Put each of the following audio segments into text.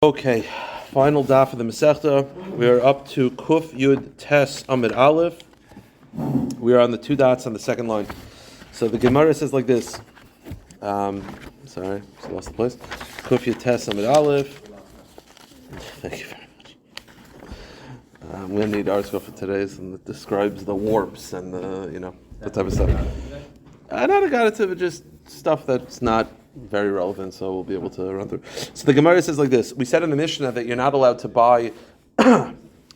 Okay, final daf of the Masechta. We are up to Kuf Yud Tes Amid Aleph. We are on the two dots on the second line. So the Gemara says like this. Sorry, just lost the place. Kuf Yud Tes Amid Aleph. Thank you very much. I'm going to need article for today's, and it describes the warps and that type of stuff. I not got it to just stuff that's not very relevant, so we'll be able to run through. So the Gemara says like this. We said in the Mishnah that you're not allowed to buy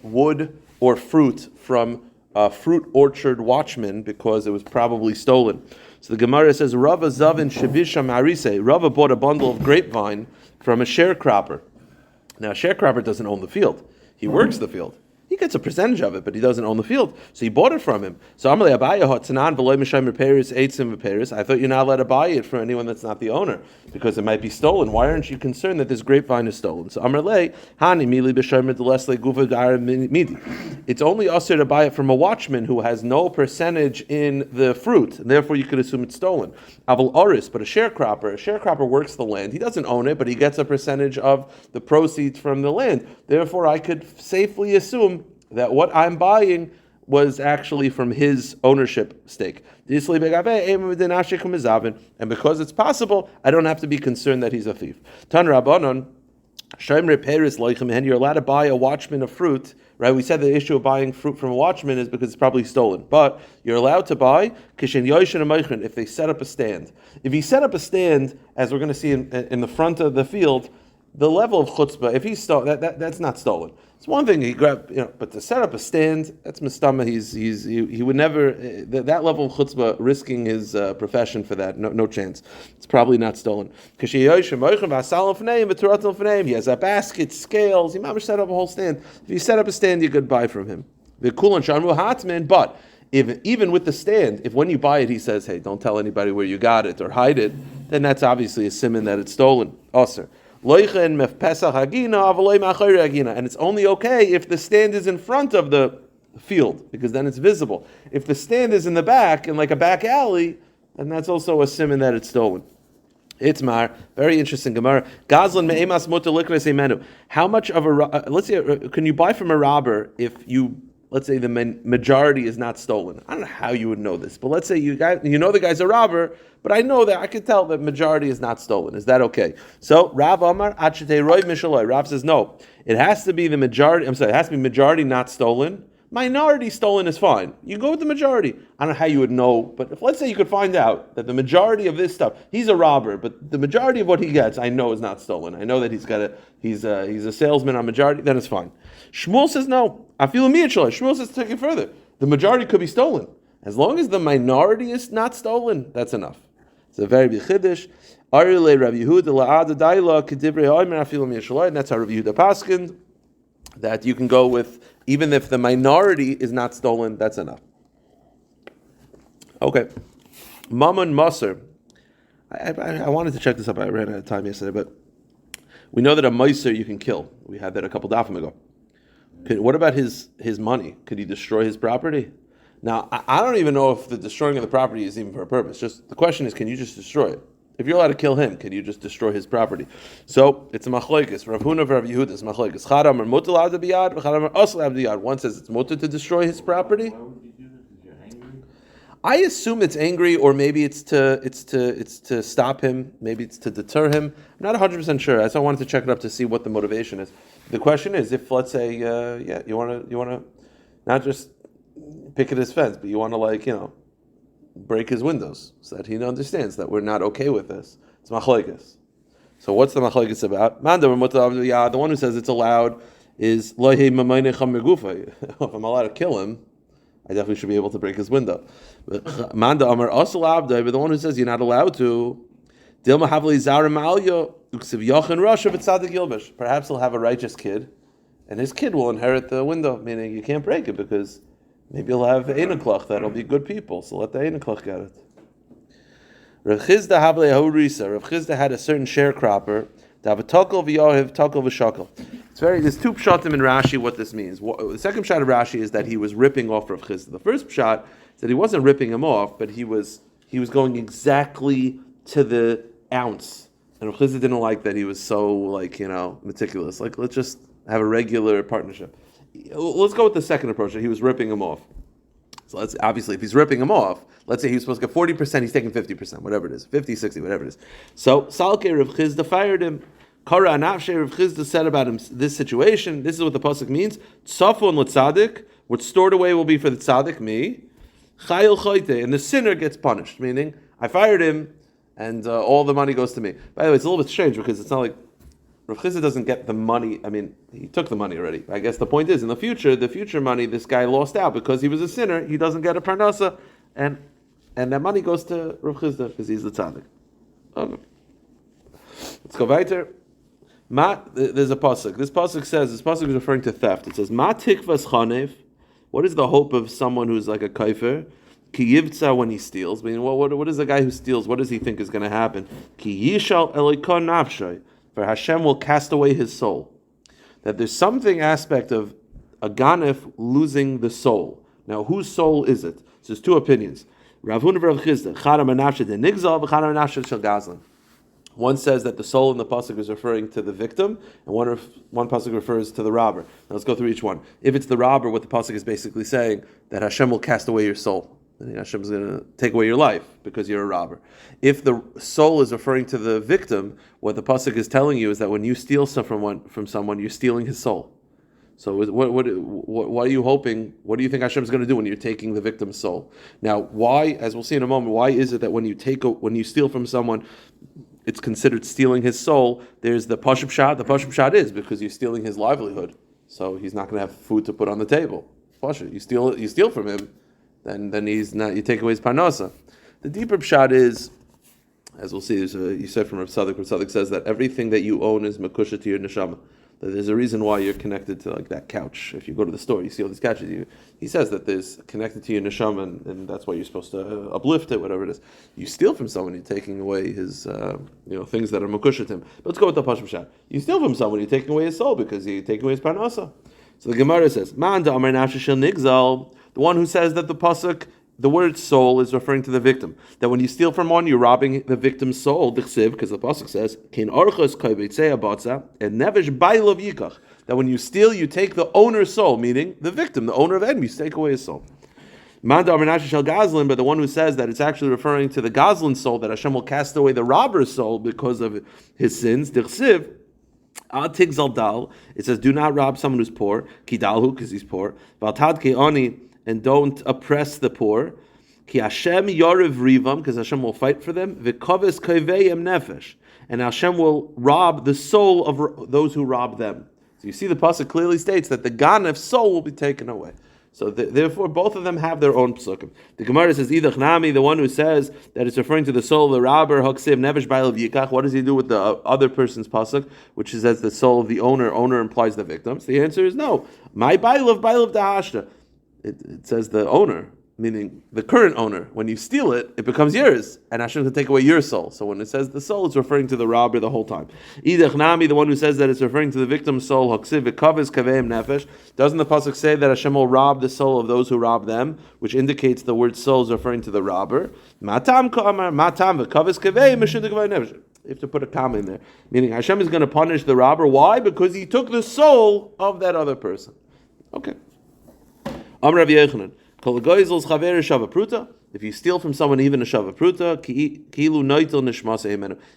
wood or fruit from a fruit orchard watchman because it was probably stolen. So the Gemara says, Rava Zavin Shabisha Marise. Rava bought a bundle of grapevine from a sharecropper. Now, a sharecropper doesn't own the field. He works the field. He gets a percentage of it, but he doesn't own the field. So he bought it from him. So I thought you're not allowed to buy it from anyone that's not the owner because it might be stolen. Why aren't you concerned that this grapevine is stolen? So it's only usher to buy it from a watchman who has no percentage in the fruit, and therefore you could assume it's stolen. But a sharecropper works the land. He doesn't own it, but he gets a percentage of the proceeds from the land. Therefore, I could safely assume that what I'm buying was actually from his ownership stake. And because it's possible, I don't have to be concerned that he's a thief. Tan Rabbanon, you're allowed to buy a watchman of fruit, right? We said the issue of buying fruit from a watchman is because it's probably stolen. But you're allowed to buy if they set up a stand. If he set up a stand, as we're going to see in the front of the field, the level of chutzpah, if he's stolen, that's not stolen. It's one thing he grabbed, but to set up a stand, that's mistama. He would never that level of chutzpah, risking his profession for that. No chance. It's probably not stolen. He has a basket, scales. He might set up a whole stand. If you set up a stand, you could buy from him. But even with the stand, if when you buy it, he says, "Hey, don't tell anybody where you got it or hide it," then that's obviously a siman that it's stolen. Also. And it's only okay if the stand is in front of the field, because then it's visible. If the stand is in the back, in like a back alley, then that's also a siman that it's stolen. Itzmar, very interesting Gemara. Gazlan me'emas mutar likras emenu. How much of let's say, can you buy from a robber if let's say the majority is not stolen? I don't know how you would know this, but let's say you know the guy's a robber, but I know that I could tell that majority is not stolen. Is that okay? So Rav Amar Achete Roy Mishaloi. Rav says no. It has to be the majority. It has to be majority not stolen. Minority stolen is fine. You go with the majority. I don't know how you would know, but if let's say you could find out that the majority of this stuff, he's a robber, but the majority of what he gets, I know is not stolen. I know that he's a salesman on majority. Then it's fine. Shmuel says no. I feel immediately. Shmuel says to take it further. The majority could be stolen. As long as the minority is not stolen, that's enough. It's a very big chiddush. And that's how Rabbi Yehuda paskined, that you can go with, even if the minority is not stolen, that's enough. Okay. Mammon Maser. I wanted to check this up. I ran out of time yesterday, but we know that a Maser you can kill. We had that a couple dafim ago. What about his money? Could he destroy his property? Now, I don't even know if the destroying of the property is even for a purpose. Just the question is, can you just destroy it? If you're allowed to kill him, can you just destroy his property? So it's a machlokes. Rav Huna v'Rav Yehuda is machlokes. Chadam or mutar l'ad biyad, v'chadam or asl l'ad biyad. One says it's mutar to destroy his property. Why would you do this? If you're angry? I assume it's angry, or maybe it's to stop him. Maybe it's to deter him. I'm not 100% sure. So I wanted to check it up to see what the motivation is. The question is, if let's say, you want to not just picket his fence, but you want to break his windows so that he understands that we're not okay with this. It's machlokes. So what's the machlokes about? The one who says it's allowed is if I'm allowed to kill him, I definitely should be able to break his window. But the one who says you're not allowed to, perhaps he'll have a righteous kid, and his kid will inherit the window, meaning you can't break it because maybe you'll have Einaklach that'll be good people, so let the Einaklach get it. Rav Chizda had a certain sharecropper. There's two pshatim in Rashi what this means. The second pshat of Rashi is that he was ripping off Rav Chizda. The first pshat is that he wasn't ripping him off, but he was going exactly to the ounce And Rav Chisda didn't like that he was so meticulous. Like, let's just have a regular partnership. Let's go with the second approach, that he was ripping him off. So obviously, if he's ripping him off, let's say he was supposed to get 40%, he's taking 50%, whatever it is, 50, 60, whatever it is. So Salke Rav Chisda fired him. Kara Anafshe Rav Chisda said about him this situation. This is what the pasuk means: Tzafon l'tzadik, what's stored away will be for the tzaddik, me. Chayil choite, and the sinner gets punished. Meaning, I fired him, and all the money goes to me. By the way, it's a little bit strange because it's not like Rav Chisda doesn't get the money. I mean, he took the money already. I guess the point is, in the future money, this guy lost out because he was a sinner. He doesn't get a parnasa, and that money goes to Rav Chisda because he's the tzaddik. Okay. Let's go weiter. There's a pasuk. This pasuk is referring to theft. It says, "Ma tikvas chanev." What is the hope of someone who's like a kaifer? Ki yivtza, when he steals. I mean, what is the guy who steals? What does he think is going to happen? Ki yishal elikon nafshay. For Hashem will cast away his soul. That there's something aspect of a ganef losing the soul. Now, whose soul is it? So there's two opinions. Rav Huna Rav Chisda, Chara Menashe de Nigzal, V'chara Menashe shel Gazlan. One says that the soul in the pasuk is referring to the victim, and one pasuk refers to the robber. Now let's go through each one. If it's the robber, what the pasuk is basically saying, that Hashem will cast away your soul. Hashem is going to take away your life because you're a robber. If the soul is referring to the victim, what the pasuk is telling you is that when you steal from someone, you're stealing his soul. So what are you hoping? What do you think Hashem is going to do when you're taking the victim's soul? Now, why, as we'll see in a moment, why is it that when you steal from someone, it's considered stealing his soul? There's the pashup shot. The pashup shot is because you're stealing his livelihood, so he's not going to have food to put on the table. Pashup, you steal from him. Then he's not. You take away his parnasa. The deeper pshat is, as we'll see, you said from Rav Tzadok. Rav Tzadok says that everything that you own is makusha to your neshama. That there's a reason why you're connected to like that couch. If you go to the store, you see all these couches. He says that there's connected to your neshama, and that's why you're supposed to uplift it, whatever it is. You steal from someone, you're taking away his things that are makusha to him. But let's go with the pashut pshat. You steal from someone, you're taking away his soul because you're taking away his parnasa. So the Gemara says, "Man da amar nafshe shel nigzal." The one who says that the pasuk, the word soul, is referring to the victim. That when you steal from one, you're robbing the victim's soul. Because the pasuk says, "Kin orchos kaivetzei abatza and nevesh bailov yikach." That when you steal, you take the owner's soul, meaning the victim, the owner of enemy, you take away his soul. Man da amar nafshe shel gazlan, but the one who says that it's actually referring to the gazlan soul, that Hashem will cast away the robber's soul because of his sins. Dichsiv. It says, do not rob someone who's poor, kidalhu, because he's poor, valtad ke'oni, and don't oppress the poor, ki Hashem yariv rivam, because Hashem will fight for them, v'koves kaveyem nefesh, and Hashem will rob the soul of those who rob them. So you see the pasuk clearly states that the ganef's soul will be taken away. So therefore, both of them have their own psukim. The Gemara says, "Idach nami," the one who says that it's referring to the soul of the robber, haksiv nevesh ba'alav yikach. What does he do with the other person's pasuk, which says the soul of the owner? Owner implies the victim. So the answer is no. My ba'alav dahashta. It says the owner, meaning the current owner. When you steal it, it becomes yours, and Hashem can take away your soul. So when it says the soul, it's referring to the robber the whole time. Idach nami, the one who says that it's referring to the victim's soul, haksiv v'kavez kaveim nefesh. Doesn't the pasuk say that Hashem will rob the soul of those who rob them, which indicates the word soul is referring to the robber? Matam ka'amar matam v'kavez kaveim meshud kaveim nefesh. You have to put a comma in there, meaning Hashem is going to punish the robber. Why? Because he took the soul of that other person. Okay. Amar Rav Yochanan. If you steal from someone even a shavapruta,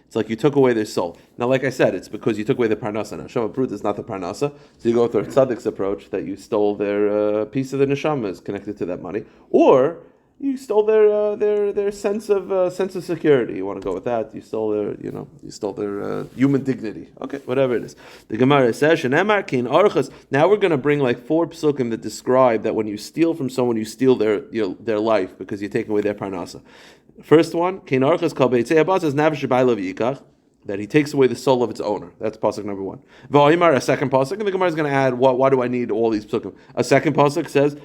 it's like you took away their soul. Now, like I said, it's because you took away the parnasa. Now, shavapruta is not the parnasa, so you go with the tzaddik's approach that you stole their piece of the neshama is connected to that money, or you stole their sense of security. You want to go with that? You stole their human dignity. Okay, whatever it is. The Gemara says, now we're going to bring like 4 psukim that describe that when you steal from someone, you steal their life because you're taking away their parnasa. First one, that he takes away the soul of its owner. That's pasuk number 1. A second pasuk, and the Gemara is going to add, why do I need all these psukim? A second pasuk says,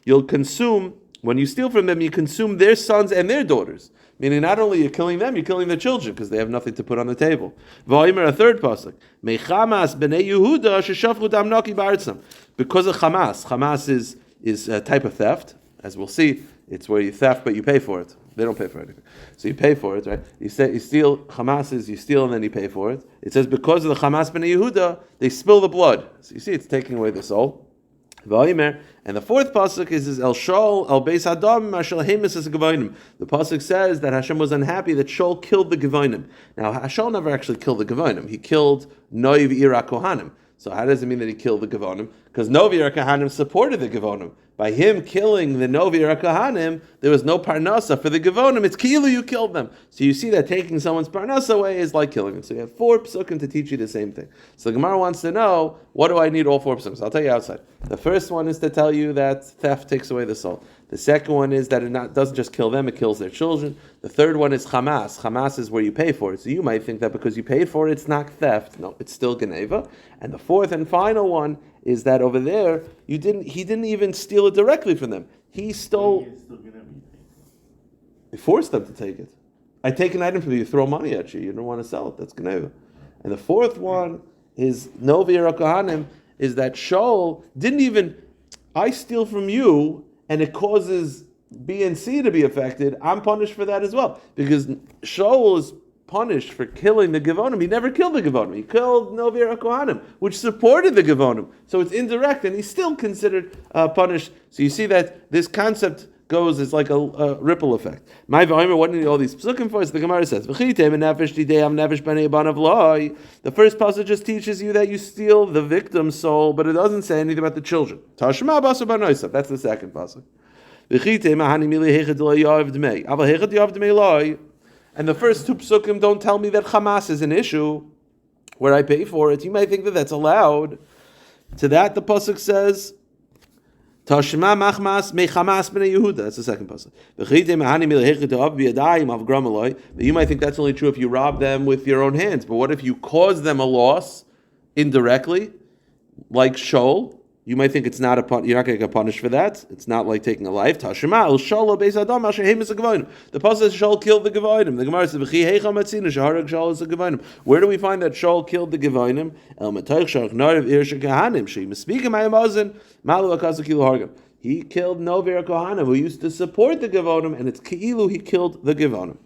you'll consume, when you steal from them, you consume their sons and their daughters. Meaning not only you're killing them, you're killing their children because they have nothing to put on the table. A third pasuk, because of Hamas is a type of theft, as we'll see. It's where you theft, but you pay for it. They don't pay for anything. So you pay for it, right? You steal, Hamas is you steal and then you pay for it. It says because of the Hamas ben Yehuda, they spill the blood. So you see it's taking away the soul. And the fourth pasuk is El Shaul El Beis Adam Mashal Hemis as Gevonim. The pasuk says that Hashem was unhappy that Shaul killed the Gevonim. Now Shaul never actually killed the Gevonim. He killed Noiv Ira Kohanim. So how does it mean that he killed the Gevonim? Because Novi Ira Kohanim supported the Gevonim. By him killing the Novi Ira Kohanim, there was no parnasa for the Gevonim. It's kilu you killed them. So you see that taking someone's parnasa away is like killing them. So you have 4 psukim to teach you the same thing. So the Gemara wants to know, what do I need all 4 psukim? So I'll tell you outside. The first one is to tell you that theft takes away the soul. The second one is that it doesn't just kill them, it kills their children. The third one is Hamas. Hamas is where you pay for it. So you might think that because you paid for it, it's not theft. No, it's still Geneva. And the fourth and final one is that over there, he didn't even steal it directly from them. He stole... He forced them to take it. I take an item from you, you throw money at you, you don't want to sell it, that's Geneva. And the fourth one is Novi Kohanim, is that Shaul didn't even... I steal from you, and it causes B and C to be affected, I'm punished for that as well. Because Shaul is punished for killing the Gevonim. He never killed the Gevonim. He killed Novi Kohanim, which supported the Gevonim. So it's indirect, and he's still considered punished. So you see that this concept goes as like a ripple effect. My v'omer, what do all these psukim for? The Gemara says, the first passage just teaches you that you steal the victim's soul, but it doesn't say anything about the children. That's the second passage. And the first 2 psukim don't tell me that Hamas is an issue where I pay for it. You might think that that's allowed. To that, the pasuk says, Tashma machmas me Hamas b'nei Yehuda. That's the second pasuk. But you might think that's only true if you rob them with your own hands. But what if you cause them a loss indirectly, like Shaul? You might think it's not you're not going to get punished for that. It's not like taking a life. Tashma el Shaul beis Adam asher hemis gevonim. The pasuk says Shaul killed the gevonim. The Gemara says v'chi heicha matzina shaharag Shaul is a gevonim. Where do we find that Shaul killed the gevonim? El matoich sharach narav irsha kahanim she mispeaking ma'amazin malu akazu kilu hargam. He killed Novi Kohanim who used to support the gevonim, and it's ki'ilu he killed the gevonim.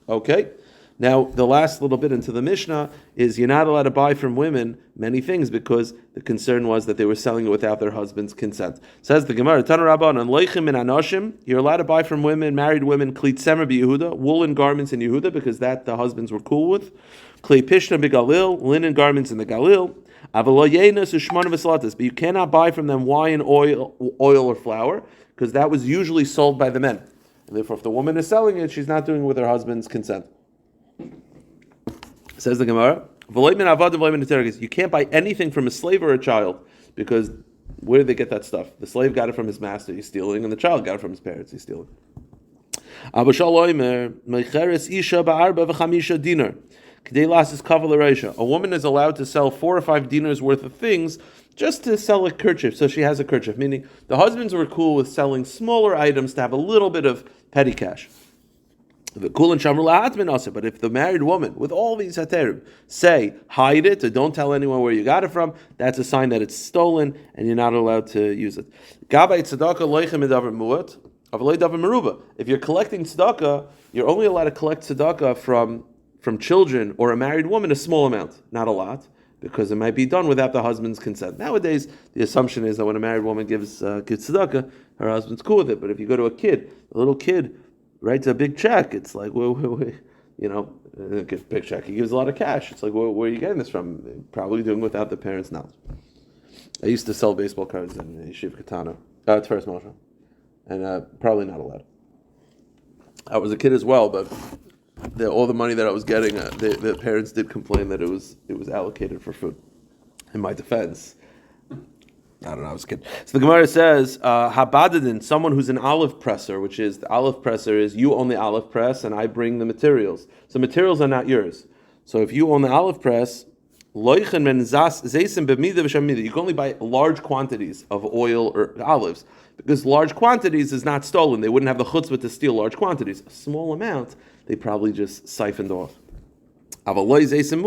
Okay. Now, the last little bit into the Mishnah is you're not allowed to buy from women many things because the concern was that they were selling it without their husband's consent. Says the Gemara, Tana Rabbanan, Leichim and Anoshim, you're allowed to buy from women, married women, Klit Semer b'Yehuda, woolen garments in Yehuda, because that the husbands were cool with, Klei Pishna b'Galil, linen garments in the Galil, Avaloyenas u'shmona v'salatas, but you cannot buy from them wine, oil or flour, because that was usually sold by the men. And therefore, if the woman is selling it, she's not doing it with her husband's consent. Says the Gemara, you can't buy anything from a slave or a child, because where did they get that stuff? The slave got it from his master, he's stealing, and the child got it from his parents, he's stealing. A woman is allowed to sell 4 or 5 dinars worth of things just to sell a kerchief, so she has a kerchief, meaning the husbands were cool with selling smaller items to have a little bit of petty cash. But if the married woman with all these haterim say hide it or don't tell anyone where you got it from, that's a sign that it's stolen and you're not allowed to use it. If you're collecting tzedakah, you're only allowed to collect tzedakah from children or a married woman, a small amount, not a lot, because it might be done without the husband's consent. Nowadays, the assumption is that when a married woman gives tzedakah, her husband's cool with it. But if you go to a little kid writes a big check, it's like, a big check. He gives a lot of cash. It's like, where are you getting this from? Probably doing it without the parents' knowledge. I used to sell baseball cards in Yeshiv Katana, Tveres Moshe, and probably not allowed. I was a kid as well, but all the money that I was getting, the parents did complain that it was allocated for food. In my defense, I don't know, I was a kid. So the Gemara says, Habadadin, someone who's an olive presser, which is, the olive presser is, you own the olive press and I bring the materials. So materials are not yours. So if you own the olive press, you can only buy large quantities of oil or olives, because large quantities is not stolen. They wouldn't have the chutzpah to steal large quantities. A small amount, they probably just siphoned off. Rishon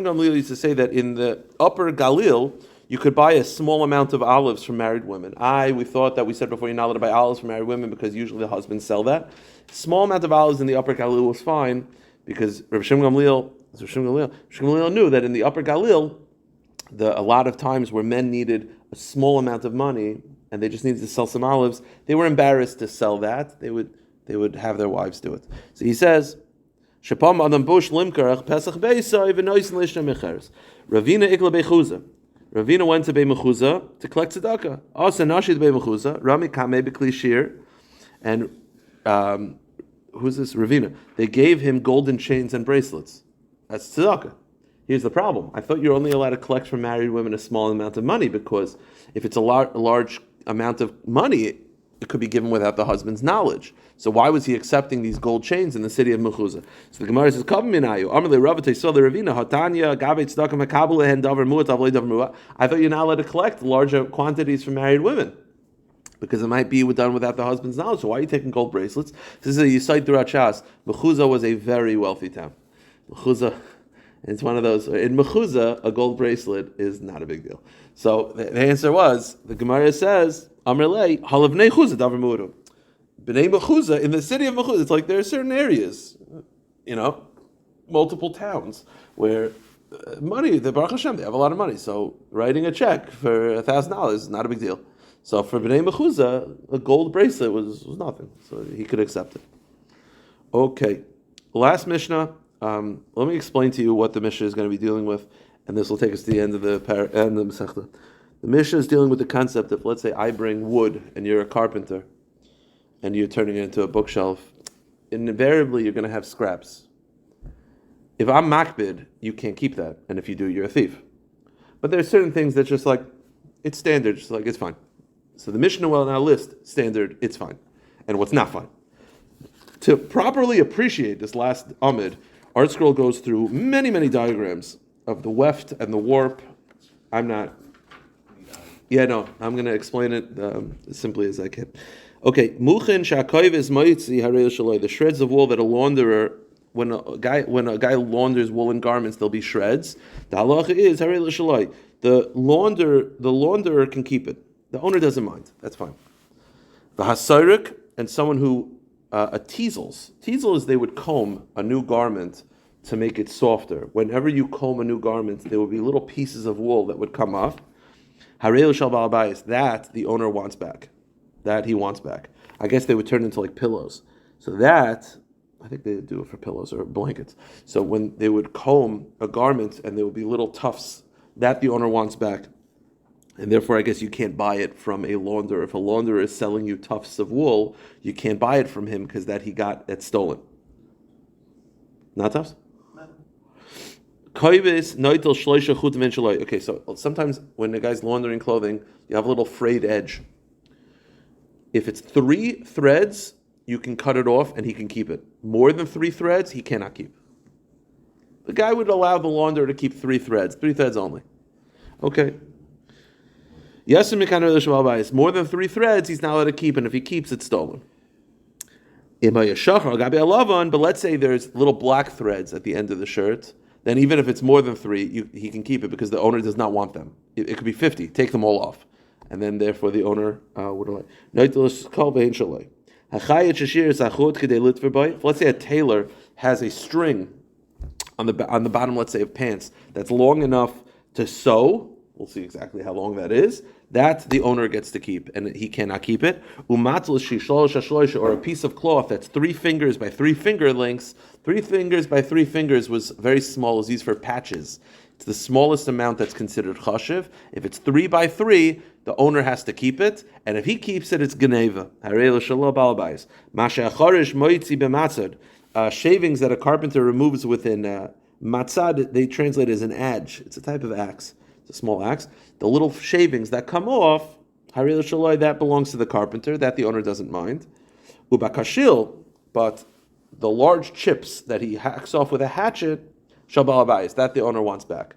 Gamliel used to say that in the upper Galil, you could buy a small amount of olives from married women. We thought that we said before you're not allowed to buy olives from married women because usually the husbands sell that. Small amount of olives in the Upper Galil was fine because Rabbi Shimon Gamliel knew that in the Upper Galil, a lot of times where men needed a small amount of money and they just needed to sell some olives, they were embarrassed to sell that. They would have their wives do it. So he says, Shapam Adam Bush Limkarach Pesach Beisa even Noisin Lishna Mecheres. Ravina Ikla Bechuza. Ravina went to Bemechuza to collect tzedakah. Also Nashid Bemechuza, Rami Kame Beklishir, and who's this? Ravina. They gave him golden chains and bracelets. That's tzedakah. Here's the problem. I thought you're only allowed to collect from married women a small amount of money because if it's a large amount of money, it could be given without the husband's knowledge. So why was he accepting these gold chains in the city of Mechuzah? So the Gemara says, I thought you're not allowed to collect larger quantities from married women because it might be done without the husband's knowledge. So why are you taking gold bracelets? This is a Yisait throughout Shas. Mechuzah was a very wealthy town. Mechuzah, it's one of those, in Mechuzah, a gold bracelet is not a big deal. So the answer was, the Gemara says, Amrlei, Halavnei Chuzah Davar Mu'udu. B'nei Mechuzah, in the city of Mechuzah, it's like there are certain areas, multiple towns, where money, the Baruch Hashem, they have a lot of money. So writing a check for $1,000 is not a big deal. So for B'nei Mechuzah, a gold bracelet was nothing. So he could accept it. Okay. Last Mishnah. Let me explain to you what the Mishnah is going to be dealing with, and this will take us to the end of the Masechta. The Mishnah is dealing with the concept of, let's say I bring wood and you're a carpenter and you're turning it into a bookshelf. Invariably, you're going to have scraps. If I'm makbid, you can't keep that. And if you do, you're a thief. But there are certain things that just like, it's standard, just like it's fine. So the Mishnah will now list standard, it's fine. And what's not fine. To properly appreciate this last Amid, Art Scroll goes through many, many diagrams of the weft and the warp. I'm going to explain it as simply as I can. Okay, Muchin Shakoiv is Maitzi Harei Shaloi. The shreds of wool that a launderer, when a guy launders woolen garments, there'll be shreds. The halacha is Harei Shaloi. The launderer can keep it. The owner doesn't mind. That's fine. The Hasairik, and someone who a teasels. Teasels, they would comb a new garment to make it softer. Whenever you comb a new garment, there would be little pieces of wool that would come off. Harei shel ba'al bayis, that the owner wants back. That he wants back. I guess they would turn into like pillows. So that, I think they do it for pillows or blankets. So when they would comb a garment and there would be little tufts, that the owner wants back. And therefore, I guess you can't buy it from a launderer. If a launderer is selling you tufts of wool, you can't buy it from him because that's stolen. Not tufts? Okay, so sometimes when a guy's laundering clothing, you have a little frayed edge. If it's 3 threads, you can cut it off and he can keep it. More than 3 threads, he cannot keep. The guy would allow the launderer to keep 3 threads only. Okay. More than 3 threads, he's not allowed to keep, and if he keeps, it's stolen. But let's say there's little black threads at the end of the shirt, then even if it's more than 3, he can keep it because the owner does not want them. It could be 50, take them all off. And then therefore the owner would allow. Let's say a tailor has a string on the bottom, let's say, of pants that's long enough to sew. We'll see exactly how long that is. That the owner gets to keep, and he cannot keep it. Or a piece of cloth that's 3 fingers by 3 finger lengths. 3 fingers by 3 fingers was very small. It's used for patches. It's the smallest amount that's considered chashiv. If it's 3 by 3, the owner has to keep it, and if he keeps it, it's geneva. Shavings that a carpenter removes within matzad, they translate as an adze. It's a type of axe. It's a small axe. The little shavings that come off, that belongs to the carpenter, that the owner doesn't mind. Ubakashil, but the large chips that he hacks off with a hatchet, shabal abayis, that the owner wants back.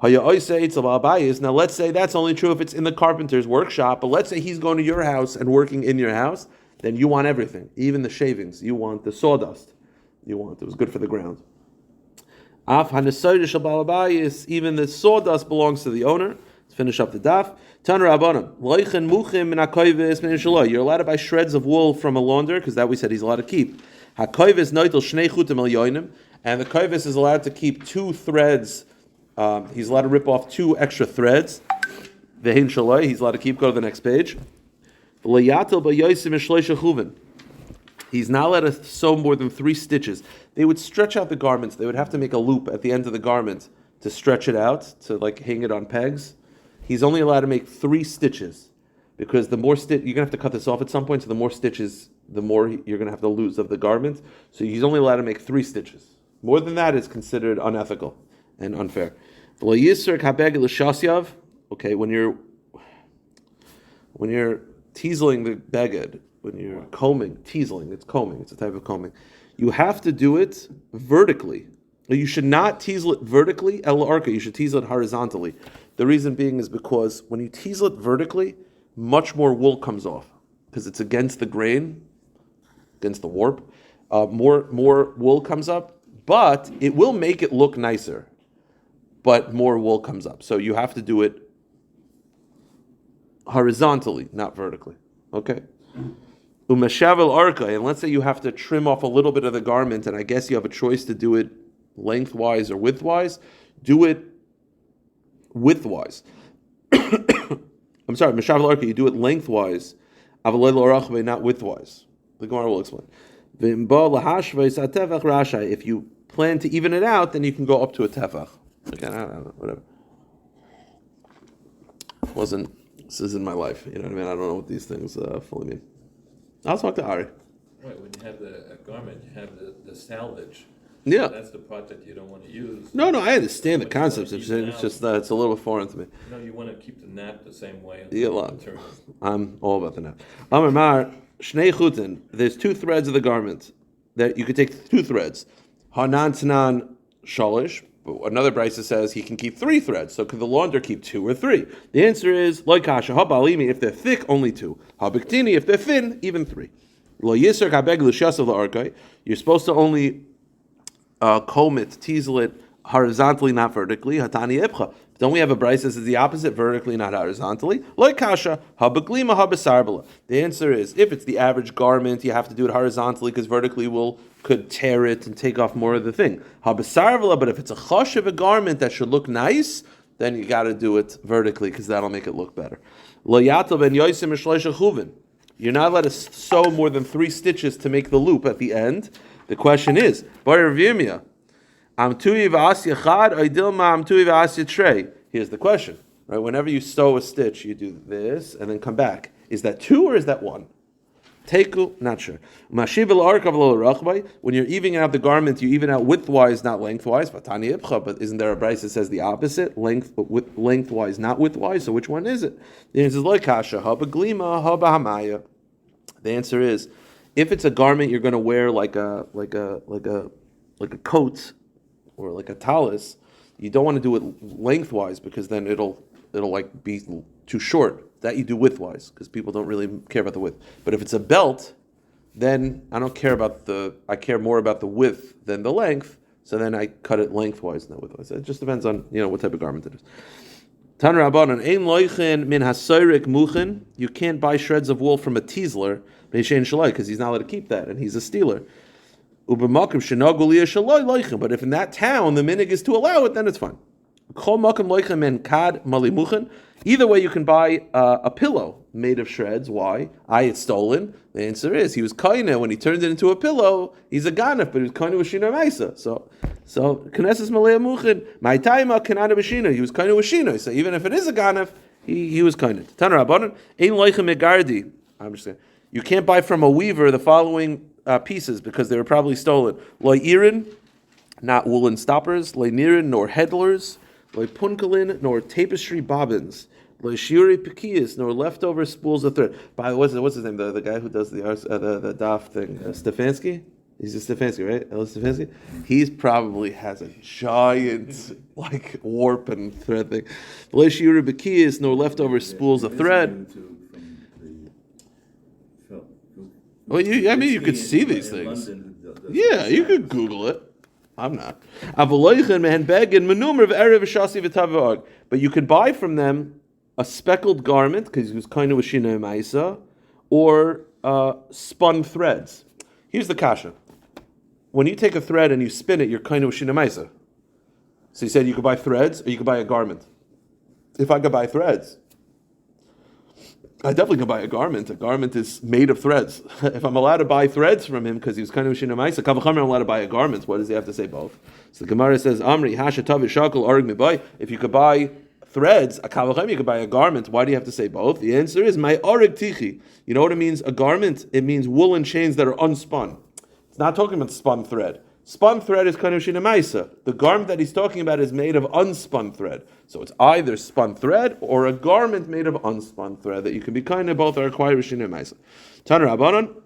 Now let's say that's only true if it's in the carpenter's workshop, but let's say he's going to your house and working in your house, then you want everything, even the shavings. You want the sawdust. It was good for the ground. Even the sawdust belongs to the owner. Let's finish up the daf. Tan Rabbanan, loichen muchim min hakoyves min shaloi. You're allowed to buy shreds of wool from a launderer because that we said he's allowed to keep. Hakoyves noitel shnei chutim el yoinim, and the koyves is allowed to keep 2 threads. He's allowed to rip off 2 extra threads. Vehin shaloi, he's allowed to keep. Go to the next page. Leyatel b'yosim shloisha chuvin. He's not allowed to sew more than 3 stitches. They would stretch out the garments. They would have to make a loop at the end of the garment to stretch it out, to like hang it on pegs. He's only allowed to make 3 stitches because the more you're going to have to cut this off at some point, so the more stitches, the more you're going to have to lose of the garment. So he's only allowed to make 3 stitches. More than that is considered unethical and unfair. Okay, when you're teaseling the beged, when you're combing, teaseling, it's combing, it's a type of combing. You have to do it vertically. You should not teasel it vertically, el arca, you should teasel it horizontally. The reason being is because when you teasel it vertically, much more wool comes off because it's against the grain, against the warp. More wool comes up, but it will make it look nicer, but more wool comes up. So you have to do it horizontally, not vertically. Okay? Umashavel arka, and let's say you have to trim off a little bit of the garment, and I guess you have a choice to do it lengthwise or widthwise. Do it widthwise. I'm sorry, Mashavel arka, you do it lengthwise, not widthwise. The Gemara will explain. If you plan to even it out, then you can go up to a tefach. Again, I don't know, whatever. This isn't my life, you know what I mean? I don't know what these things fully mean. I'll talk to Ari. Right, when you have a garment, you have the salvage. Yeah. So that's the part that you don't want to use. No, I understand the concept. It's just that it's a little foreign to me. No, you want to keep the nap the same way. I'm all about the nap. Amar Mar, Shnei Chutin, there's 2 threads of the garment that you could take 2 threads. Hanan Tanan Shalish. Another brisa says he can keep 3 threads. So could the launderer keep 2 or 3? The answer is loy kasha habalimi. If they're thick, only 2. Habiktini. If they're thin, even 3. Lo yiser kabeg l'shasav la'arkai. You're supposed to only comb it, teasel it horizontally, not vertically. Hatani ibcha. Don't we have a brisa that says the opposite, vertically, not horizontally? Loy kasha habaglima habasarbala. The answer is if it's the average garment, you have to do it horizontally because vertically could tear it and take off more of the thing. Habasarvala, but if it's a chosh of a garment that should look nice, then you got to do it vertically because that'll make it look better. You're not allowed to sew more than 3 stitches to make the loop at the end. The question is, here's the question. Right? Whenever you sew a stitch, you do this and then come back. Is that 2 or is that 1? Teku, not sure. When you're evening out the garment, you even out widthwise, not lengthwise. But isn't there a brisa that says the opposite? Lengthwise, not widthwise. So which one is it? The answer is like kasha, habaglima, habahamaya. The answer is, if it's a garment you're going to wear like a coat or like a talus, you don't want to do it lengthwise because then it'll like be too short. That you do widthwise because people don't really care about the width. But if it's a belt, then I care more about the width than the length. So then I cut it lengthwise, not widthwise. It just depends on what type of garment it is. Tan Rabbanan ein loichen min hasoyrek muchen. You can't buy shreds of wool from a teasler because he's not allowed to keep that and he's a stealer. But if in that town the minig is to allow it, then it's fine. Either way, you can buy a pillow made of shreds. Why? It's stolen. The answer is he was kaina when he turned it into a pillow. He's a ganef, but he was kaina with shina meisa. So knesses malei muchin. My taima kanana b'shina. He was kaina with shina. So even if it is a ganef, he was kaina. Tan Rabbanan ein loichem megardi. I'm just saying you can't buy from a weaver the following pieces because they were probably stolen. Lo irin, not woolen stoppers. Lo nirin, nor headlers. Lo punkalin, nor tapestry bobbins. Lo shiuri pekias, nor leftover spools of thread. By what's his name? The guy who does the daf thing, Stefanski. He's a Stefanski, right? Ellis Stefanski. He probably has a giant warp and thread thing. Lo shiuri pekias, nor leftover spools of thread. Well, you could see these things. Yeah, you could Google it. I'm not. But you could buy from them a speckled garment, because he was kind of a shina maisa, or spun threads. Here's the kasha. When you take a thread and you spin it, you're kind of a shina maisa. So he said you could buy threads or you could buy a garment. If I could buy threads, I definitely could buy a garment. A garment is made of threads. If I'm allowed to buy threads from him because he was kind of shina maisa, I'm allowed to buy a garment. What does he have to say both? So the Gemara says, Amri hasha tav shakal arg mibai. If you could buy threads, a kavachem, you could buy a garment. Why do you have to say both? The answer is my arg tichi. You know what it means? A garment. It means woolen chains that are unspun. It's not talking about spun thread. Spun thread is kind of shina maisa. The garment that he's talking about is made of unspun thread. So it's either spun thread or a garment made of unspun thread that you can be kind of both are required shina maisa. Tan Rabbanon,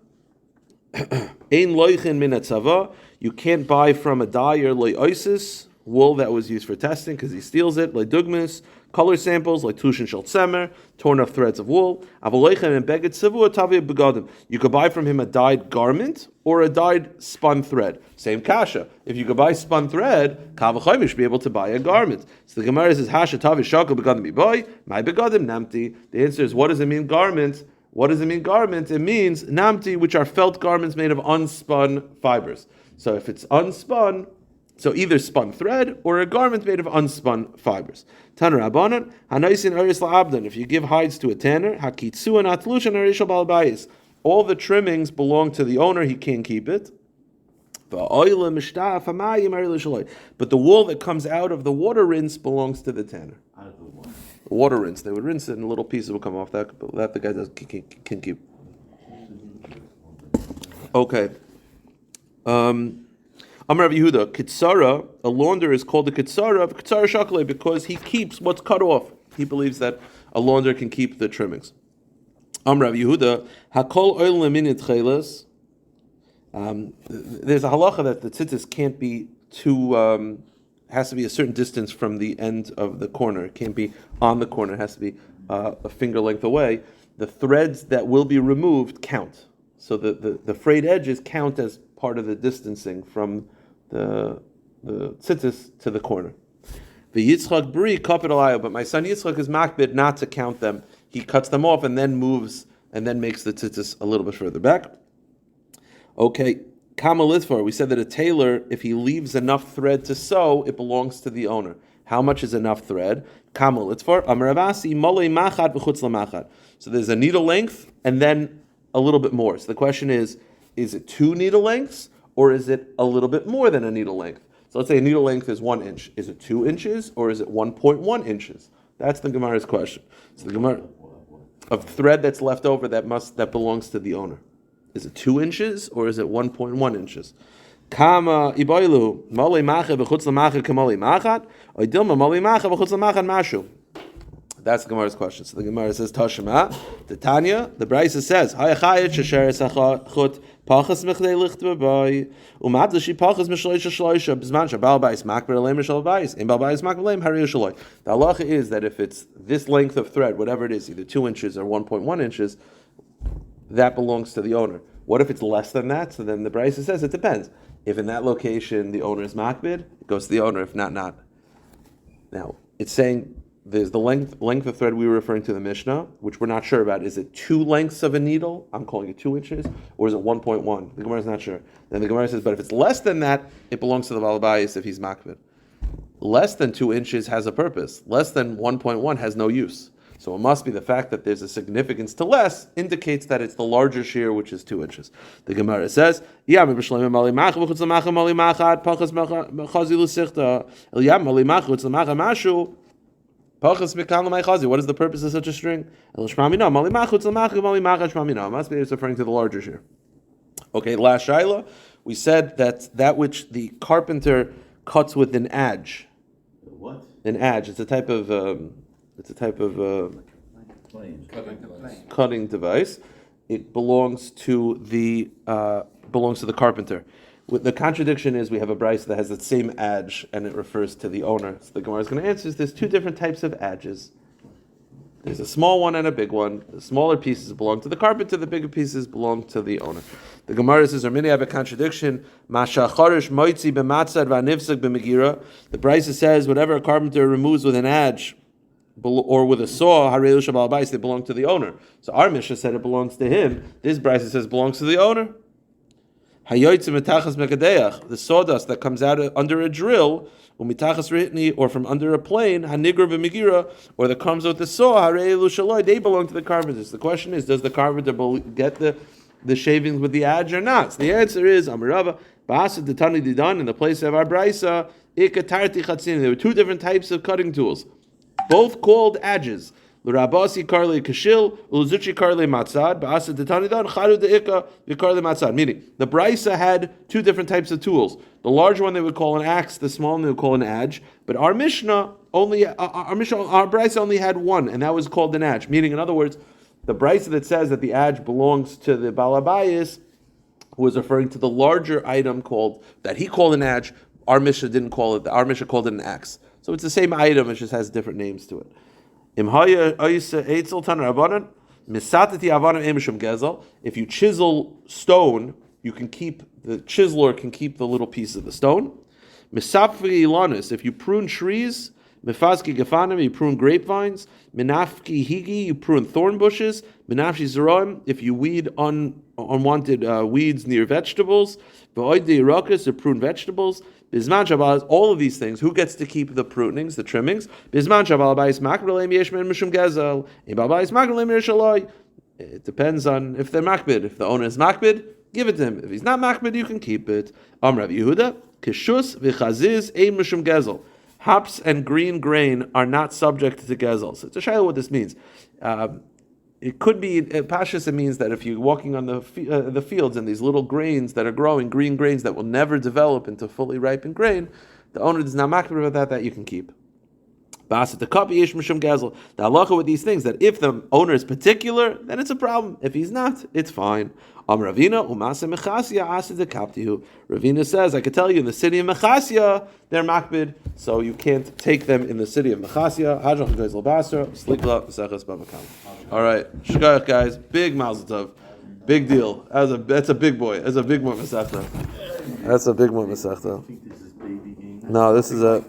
ein loichin min atzava. You can't buy from a dyer loisis wool that was used for testing because he steals it. Loidugmis, color samples like tushin shel tzemer, torn off threads of wool. Avoloichin and beged sivu tavia begadim. You could buy from him a dyed garment or a dyed spun thread. Same kasha. If you could buy spun thread, kavachayim, you should be able to buy a garment. So the Gemara says, Hasha tavi shakal begadim iboy, my begadim namti. The answer is, what does it mean garment? What does it mean garment? It means namti, which are felt garments made of unspun fibers. So if it's unspun, so either spun thread or a garment made of unspun fibers. Tanner Rabbanan, Hanaisin Aris La'abdan. If you give hides to a tanner, Hakitsu and Atlush and Arishal Balbayis. All the trimmings belong to the owner, he can't keep it. But the wool that comes out of the water rinse belongs to the tanner. The water rinse, they would rinse it and little pieces would come off that, but that the guy can keep. Okay. Amar Rabbi Yehuda, Kitsara, a launder is called a Kitsara of Kitsara Shakle because he keeps what's cut off. He believes that a launder can keep the trimmings. Amar Rabbi Yehuda, Hakol oil leminit chelas. There's a halacha that the tzitzis can't be too, has to be a certain distance from the end of the corner. It can't be on the corner. It has to be a finger length away. The threads that will be removed count. So the frayed edges count as part of the distancing from the tzitzis to the corner. The Yitzchak Bri kapit alayo, but my son Yitzchak is makbid not to count them. He cuts them off and then moves and then makes the tzitzis a little bit further back. Okay, Kamma Litvar, we said that a tailor, if he leaves enough thread to sew, it belongs to the owner. How much is enough thread? Kamma Litvar, Amaravasi, Mole Machat v'chutz lamachat. So there's a needle length and then a little bit more. So the question is it 2 needle lengths or is it a little bit more than a needle length? So let's say a needle length is 1 inch. Is it 2 inches or is it 1.1 inches? That's the Gemara's question. So the Gemara of thread that's left over that belongs to the owner. Is it 2 inches or is it 1.1 inches? Kama iboilu mali macha v'chutz l'macha kamali machat or dilma mali macha v'chutz l'machat mashu. That's the Gemara's question. So the Gemara says Tashema, the Tanya, the Brisa says Hayachayet shesheres hachut pachas mechdei lichtba boy umadlashi pachas mishloisha shloisha b'zman shabal bais makber leim mishal bais in bal bais makber leim hariyu shaloi. The halacha is that if it's this length of thread, whatever it is, either 2 inches or 1.1 inches, that belongs to the owner. What if it's less than that? So then the Brisa says it depends. If in that location the owner is makbid, it goes to the owner. If not, not. Now it's saying. There's the length of thread we were referring to in the Mishnah, which we're not sure about. Is it 2 lengths of a needle? I'm calling it 2 inches, or is it 1.1? The Gemara is not sure. Then the Gemara says, but if it's less than that, it belongs to the Baal Bayis if he's makbid. Less than 2 inches has a purpose. Less than 1.1 has no use. So it must be the fact that there's a significance to less indicates that it's the larger shear, which is 2 inches. The Gemara says, what is the purpose of such a string? It must be it's referring to the larger shear. Okay, last shaila, we said that which the carpenter cuts with an adze. What? An adze. It's a type of cutting device. It belongs to the carpenter. The contradiction is we have a brisa that has the same adze and it refers to the owner. So the Gemara is going to answer is there's 2 different types of adzes. There's a small one and a big one. The smaller pieces belong to the carpenter, the bigger pieces belong to the owner. The Gemara says, Armini have a contradiction. Masha charish moitzi b'matzad v'anivsek b'megira. The Brisa says, whatever a carpenter removes with an adze or with a saw, harei l'shabal bais, they belong to the owner. So our Mishnah said it belongs to him. This Brisa says it belongs to the owner. The sawdust that comes out under a drill, or from under a plane, or that comes with the saw, they belong to the carpenters. The question is, does the carpenter get the shavings with the adze or not? So the answer is, Amarava, in the place of our Brisa, there were two different types of cutting tools, both called adges. L'rabasi karle kashil, l'zuchi karle matzad, ba'asad detanidan, charu de'ika, v'karle matzad. Meaning, the Brisa had two different types of tools. The large one they would call an axe, the small one they would call an adze. But our Brisa only had one, and that was called an adze. Meaning, in other words, the Brisa that says that the adze belongs to the balabayis was referring to the larger item that he called an adze. Our Mishnah didn't call it. Our Mishnah called it an axe. So it's the same item, it just has different names to it. If you chisel stone, the chiseler can keep the little piece of the stone. If you prune trees, you prune grapevines. You prune thorn bushes. If you weed unwanted weeds near vegetables. You prune vegetables. Bizman Shabbat, all of these things, who gets to keep the prunings, the trimmings? Bizman Shabbat, it depends on if they're makbid. If the owner is makbid, give it to him. If he's not makbid, you can keep it. Rabbi Yehuda, kishus v'chaziz ein mishum gezel. Hops and green grain are not subject to gezel. So to show you what this means. It could be, Pashas, it means that if you're walking on the fields and these little grains that are growing, green grains that will never develop into fully ripened grain, the owner does not makbid about that you can keep. The halacha with these things, that if the owner is particular, then it's a problem. If he's not, it's fine. Ravina says, I could tell you in the city of Mechasya, they're makbid, so you can't take them in the city of Mechasya. All right, shkayach guys, big mazel tov, big deal. That's a big boy. That's a big one masechta. That's a big one masechta. No, this is a.